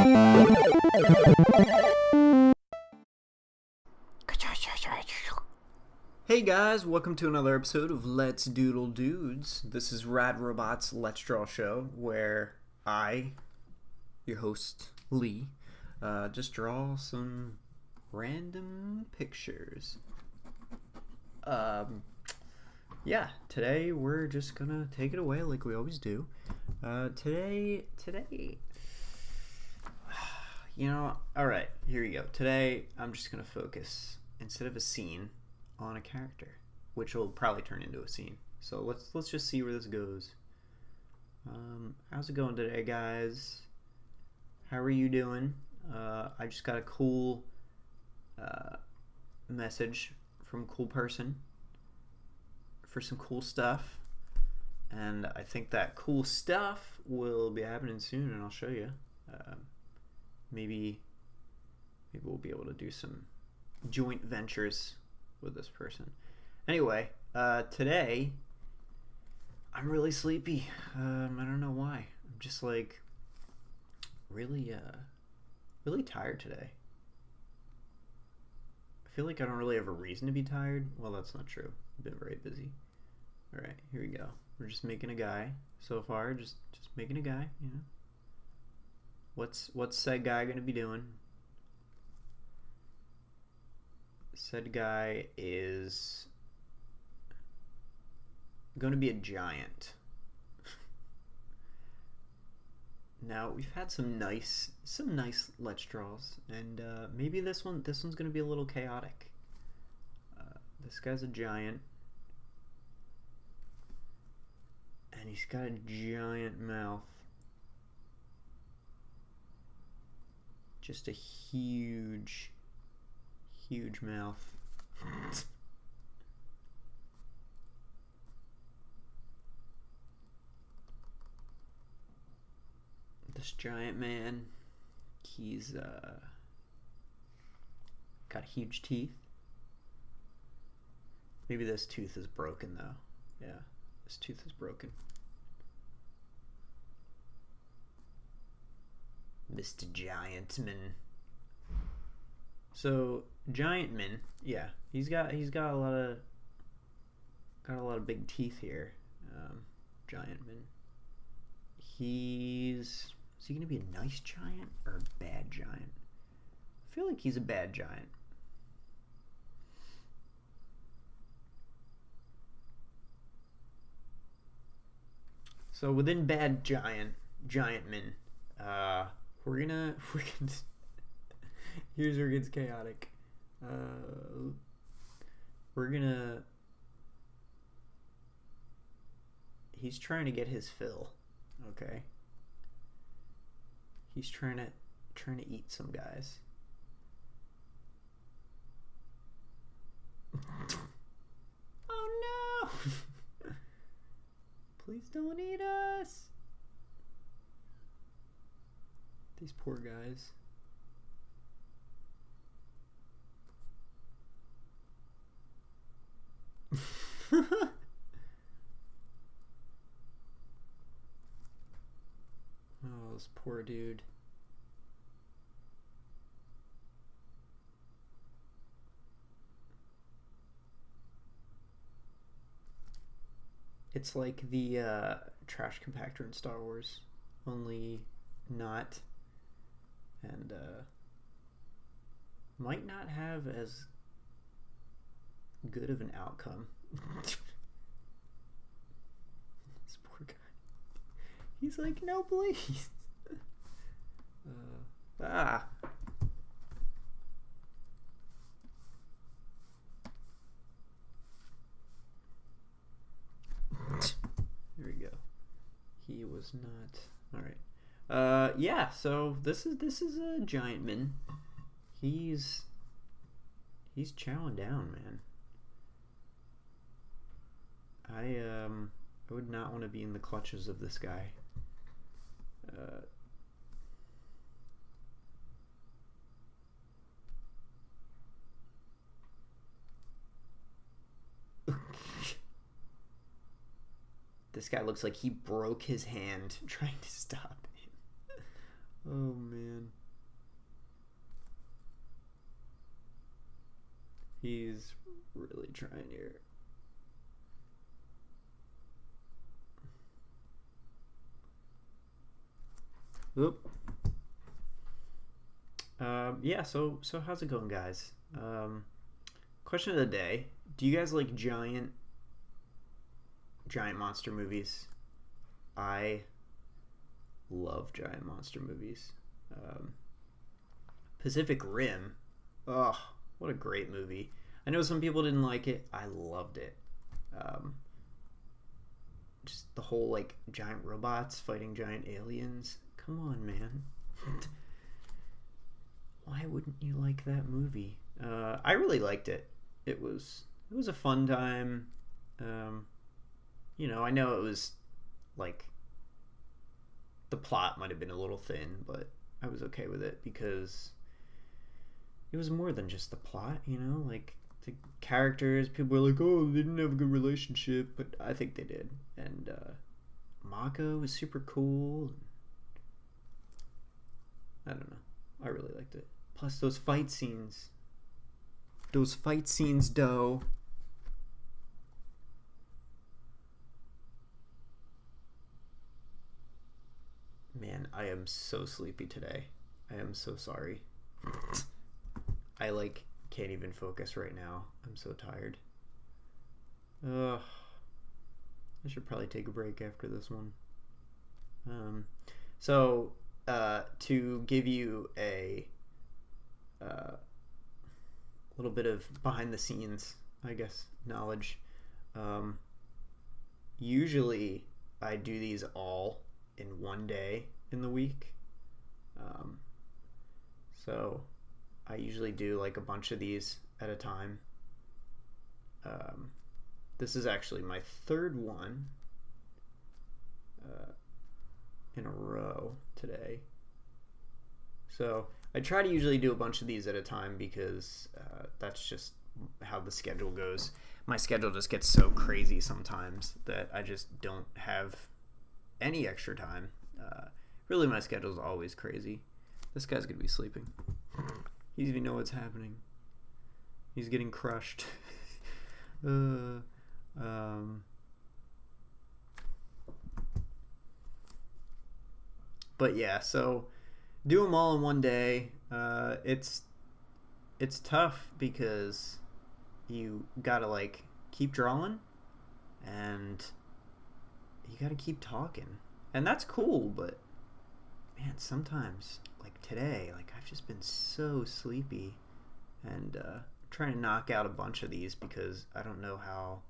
Hey guys, welcome to another episode of Let's Doodle Dudes. This is Rad Robot's Let's Draw show, where I, your host Lee, just draw some random pictures. Yeah, today we're just gonna take it away like we always do. Today, alright, here you go. Today, I'm just gonna focus, instead of a scene, on a character, which will probably turn into a scene. So let's just see where this goes. How's it going today, guys? How are you doing? I just got a cool message from a cool person for some cool stuff, and I think that cool stuff will be happening soon, and I'll show you. Maybe we'll be able to do some joint ventures with this person. Anyway, today I'm really sleepy. I don't know why. I'm just like really tired today. I feel like I don't really have a reason to be tired. Well, that's not true. I've been very busy. All right, here we go. We're just making a guy so far. Just making a guy. You know. What's said guy gonna be doing? Said guy is going to be a giant. Now we've had some nice Let's Draws, and maybe this one's going to be a little chaotic. This guy's a giant, and he's got a giant mouth. Just a huge mouth. This giant man, he's got huge teeth. Maybe this tooth is broken though. Yeah, this tooth is broken. Mr. Giantman. So Giantman, yeah, he's got a lot of big teeth here. Giantman. Is he gonna be a nice giant or a bad giant? I feel like he's a bad giant. So within bad Giantman, we're gonna here's where it gets chaotic. He's trying to get his fill. Okay. He's trying to eat some guys. Oh no! Please don't eat us. These poor guys. Oh, this poor dude. It's like the trash compactor in Star Wars, only not, and might not have as good of an outcome. This poor guy. He's like, no, please. There we go. He was not. All right. Yeah. So this is a Giantman. He's chowing down, man. I would not want to be in the clutches of this guy. This guy looks like he broke his hand trying to stop him. Oh man. He's really trying here. Oop. Yeah, so how's it going, guys? Question of the day. Do you guys like giant monster movies? I love giant monster movies. Pacific Rim. Oh, what a great movie. I know some people didn't like it. I loved it. Just the whole, like, giant robots fighting giant aliens. Come on, man. Why wouldn't you like that movie? I really liked it. It was a fun time. I know it was, like, the plot might have been a little thin, but I was okay with it because it was more than just the plot, like the characters. People were like, oh, they didn't have a good relationship, but I think they did. And Mako was super cool. I don't know. I really liked it. Plus those fight scenes. Doe. Man, I am so sleepy today. I am so sorry. I can't even focus right now. I'm so tired. Ugh. I should probably take a break after this one. To give you a little bit of behind the scenes, I guess, knowledge. Usually I do these all in one day in the week. So I usually do like a bunch of these at a time. This is actually my third one in a row today. So I try to usually do a bunch of these at a time because that's just how the schedule goes. My schedule just gets so crazy sometimes that I just don't have any extra time. Really, my schedule's always crazy. This guy's gonna be sleeping. He doesn't even know what's happening. He's getting crushed. But yeah, so do them all in one day. It's tough because you gotta keep drawing and you gotta keep talking, and that's cool. But man, sometimes like today, I've just been so sleepy, and trying to knock out a bunch of these because I don't know how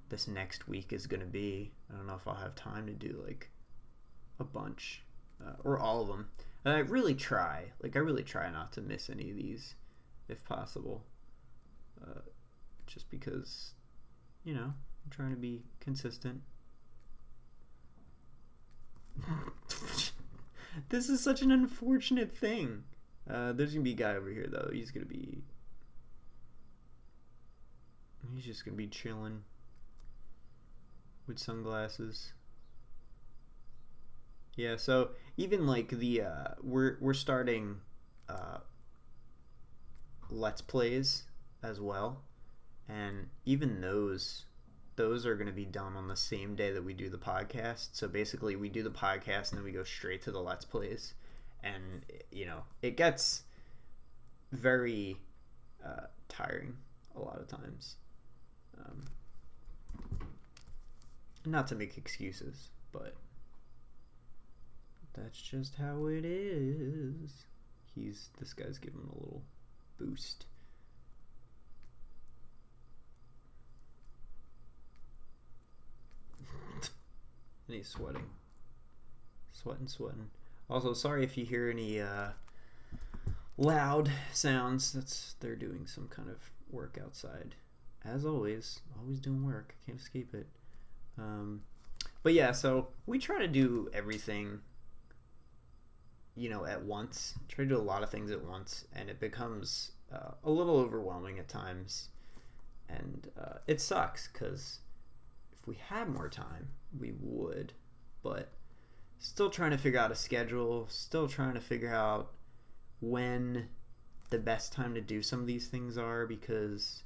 this next week is gonna be. I don't know if I'll have time to do a bunch or all of them. And I really try not to miss any of these if possible, just because I'm trying to be consistent. This is such an unfortunate thing. There's gonna be a guy over here though. He's just gonna be chilling with sunglasses. Yeah, so even we're starting Let's Plays as well, and even those are going to be done on the same day that we do the podcast. So basically we do the podcast and then we go straight to the Let's Plays, and it gets very tiring a lot of times. Not to make excuses, but that's just how it is. This guy's giving him a little boost. And he's sweating. Sweating. Also, sorry if you hear any loud sounds. They're doing some kind of work outside. As always doing work. Can't escape it. But yeah, so we try to do everything at once. Try to do a lot of things at once, and it becomes a little overwhelming at times, and it sucks because if we had more time we would, but still trying to figure out a schedule, still trying to figure out when the best time to do some of these things are, because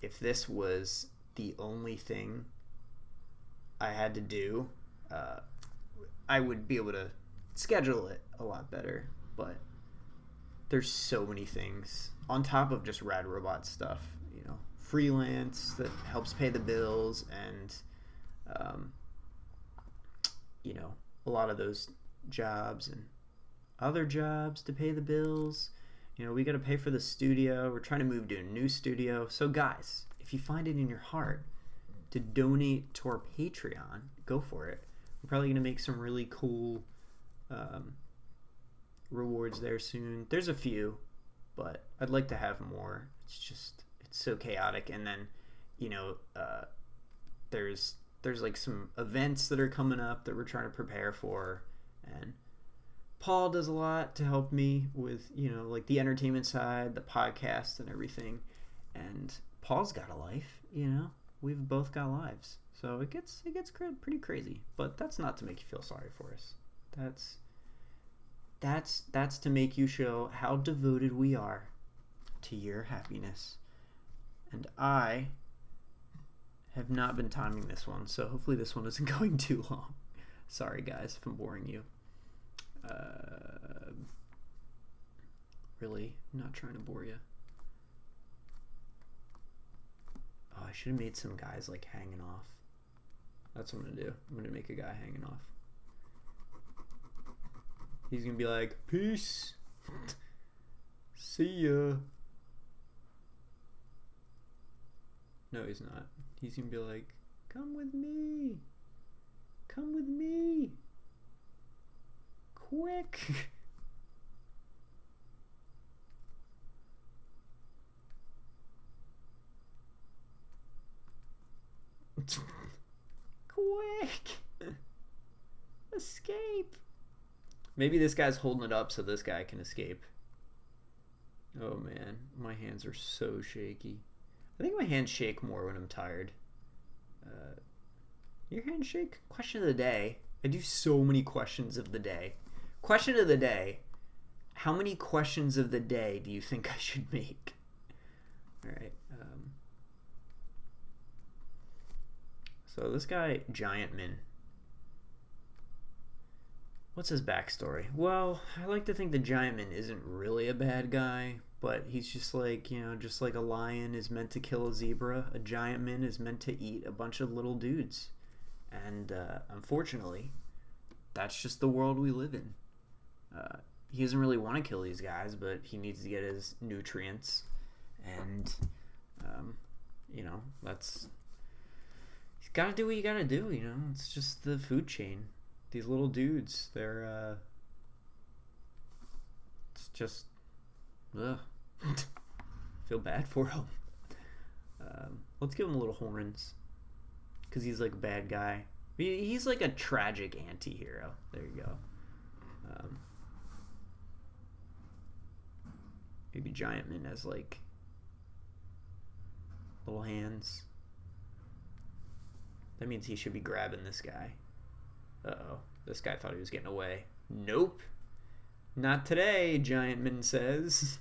if this was the only thing I had to do, I would be able to schedule it a lot better. But there's so many things on top of just rad robot stuff, you know, freelance that helps pay the bills, and you know, a lot of those jobs and other jobs to pay the bills. You know, we got to pay for the studio. We're trying to move to a new studio. So guys, if you find it in your heart to donate to our Patreon, go for it. We're probably going to make some really cool rewards there soon. There's a few, but I'd like to have more. It's so chaotic. And then, you know, there's like some events that are coming up that we're trying to prepare for, and Paul does a lot to help me with, you know, like the entertainment side, the podcast and everything. And Paul's got a life, you know. We've both got lives. So it gets pretty crazy. But that's not to make you feel sorry for us. That's to make you show how devoted we are to your happiness. And I have not been timing this one, so hopefully this one isn't going too long. Sorry guys if I'm boring you. Really, I'm not trying to bore you. Oh, I should have made some guys like hanging off. That's what I'm gonna do. I'm gonna make a guy hanging off. He's gonna be like, peace. See ya. No, he's not. He's gonna be like, come with me. Come with me. Quick. Quick. Escape. Maybe this guy's holding it up so this guy can escape. Oh man, my hands are so shaky. I think my hands shake more when I'm tired. Your hands shake? Question of the day. I do so many questions of the day. Question of the day. How many questions of the day do you think I should make? Alright. So this guy, Giantman. What's his backstory? Well, I like to think the Giantman isn't really a bad guy, but he's just like, you know, just like a lion is meant to kill a zebra, a Giantman is meant to eat a bunch of little dudes. And unfortunately, that's just the world we live in. He doesn't really want to kill these guys, but he needs to get his nutrients. And, you know, he's got to do what you got to do, you know. It's just the food chain. These little dudes, they're, it's just, ugh. Feel bad for him. Let's give him little horns, because he's like a bad guy. He's like a tragic anti-hero. There you go. Maybe Giantman has like little hands. That means he should be grabbing this guy. Uh-oh. This guy thought he was getting away. Nope. Not today, Giantman says.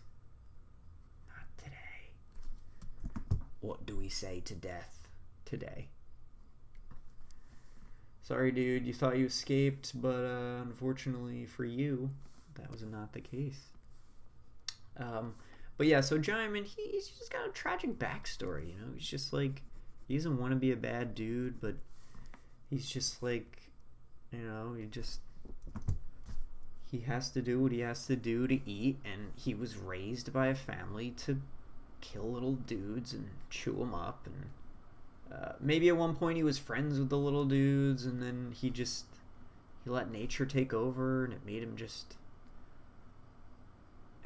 Not today. What do we say to death today? Sorry, dude. You thought you escaped, but unfortunately for you, that was not the case. But yeah, so Giantman, he's just got a tragic backstory, you know? He's just like, he doesn't want to be a bad dude, but he's just like, you know, he has to do what he has to do to eat, and he was raised by a family to kill little dudes and chew them up, and maybe at one point he was friends with the little dudes, and then he let nature take over, and it made him just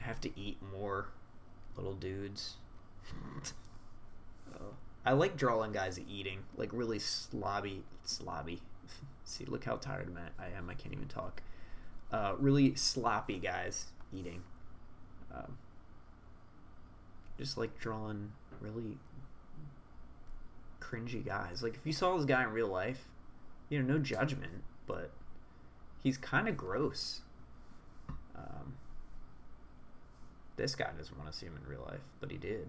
have to eat more little dudes. I like drawing guys eating, like really slobby. See, look how tired I am. I can't even talk. Really sloppy guys eating. Just like drawing really cringy guys. Like if you saw this guy in real life, you know, no judgment, but he's kind of gross. This guy doesn't want to see him in real life, but he did.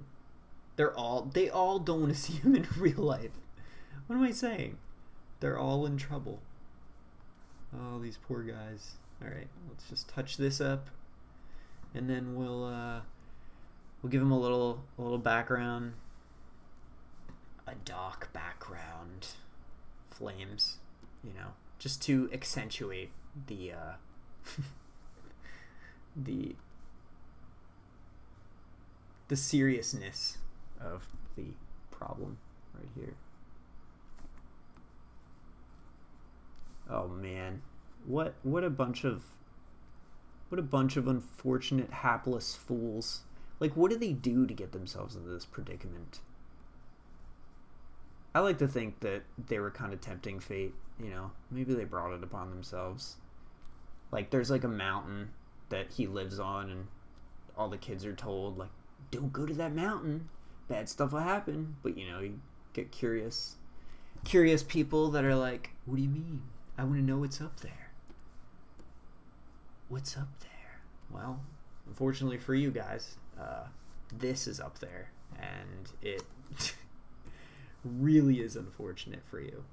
They all don't want to see him in real life. What am I saying? They're all in trouble. Oh, these poor guys. All right, let's just touch this up, and then we'll give him a little background. A dark background, flames, you know, just to accentuate the the seriousness of the problem right here. Oh man, what a bunch of unfortunate, hapless fools. Like, what do they do to get themselves into this predicament? I like to think that they were kind of tempting fate, you know. Maybe they brought it upon themselves. Like, there's like a mountain that he lives on, and all the kids are told, like, don't go to that mountain. Bad stuff will happen. But, you know, you get curious people that are like, what do you mean? I want to know what's up there. What's up there? Well, unfortunately for you guys, this is up there, and it really is unfortunate for you.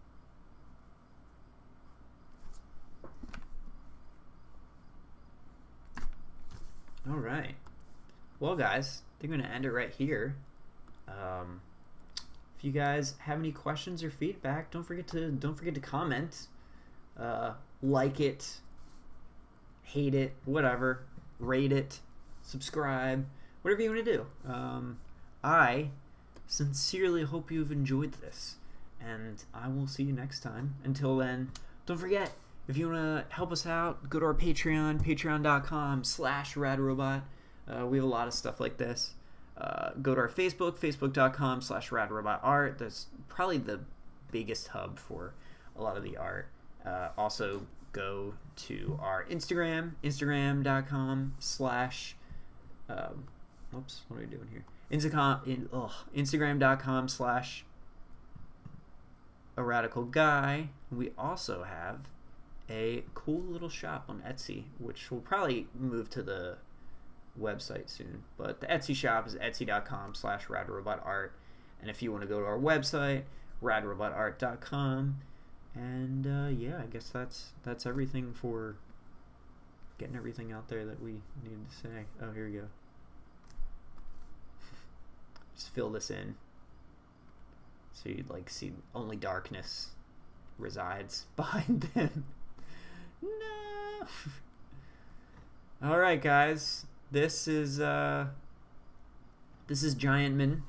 All right. Well, guys, I think I'm going to end it right here. If you guys have any questions or feedback, don't forget to comment, like it, hate it, whatever, rate it, subscribe, whatever you want to do. I sincerely hope you've enjoyed this, and I will see you next time. Until then, don't forget, if you want to help us out, go to our Patreon, patreon.com/radrobot. We have a lot of stuff like this. Go to our Facebook, facebook.com/radrobotart. That's probably the biggest hub for a lot of the art. Also, go to our Instagram, instagram.com/ whoops, what are we doing here? Instagram.com/aradical_guy. We also have a cool little shop on Etsy, which will probably move to the website soon. But the Etsy shop is etsy.com/radrobotart. And if you want to go to our website, radrobotart.com. And yeah, I guess that's everything for getting everything out there that we needed to say. Oh, here we go. Just fill this in so you'd like see only darkness resides behind them. No. All right, guys. This is Giantman.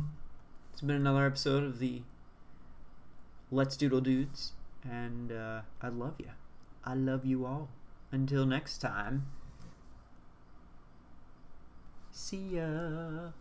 It's been another episode of the Let's Doodle Dudes, and I love you. I love you all. Until next time. See ya.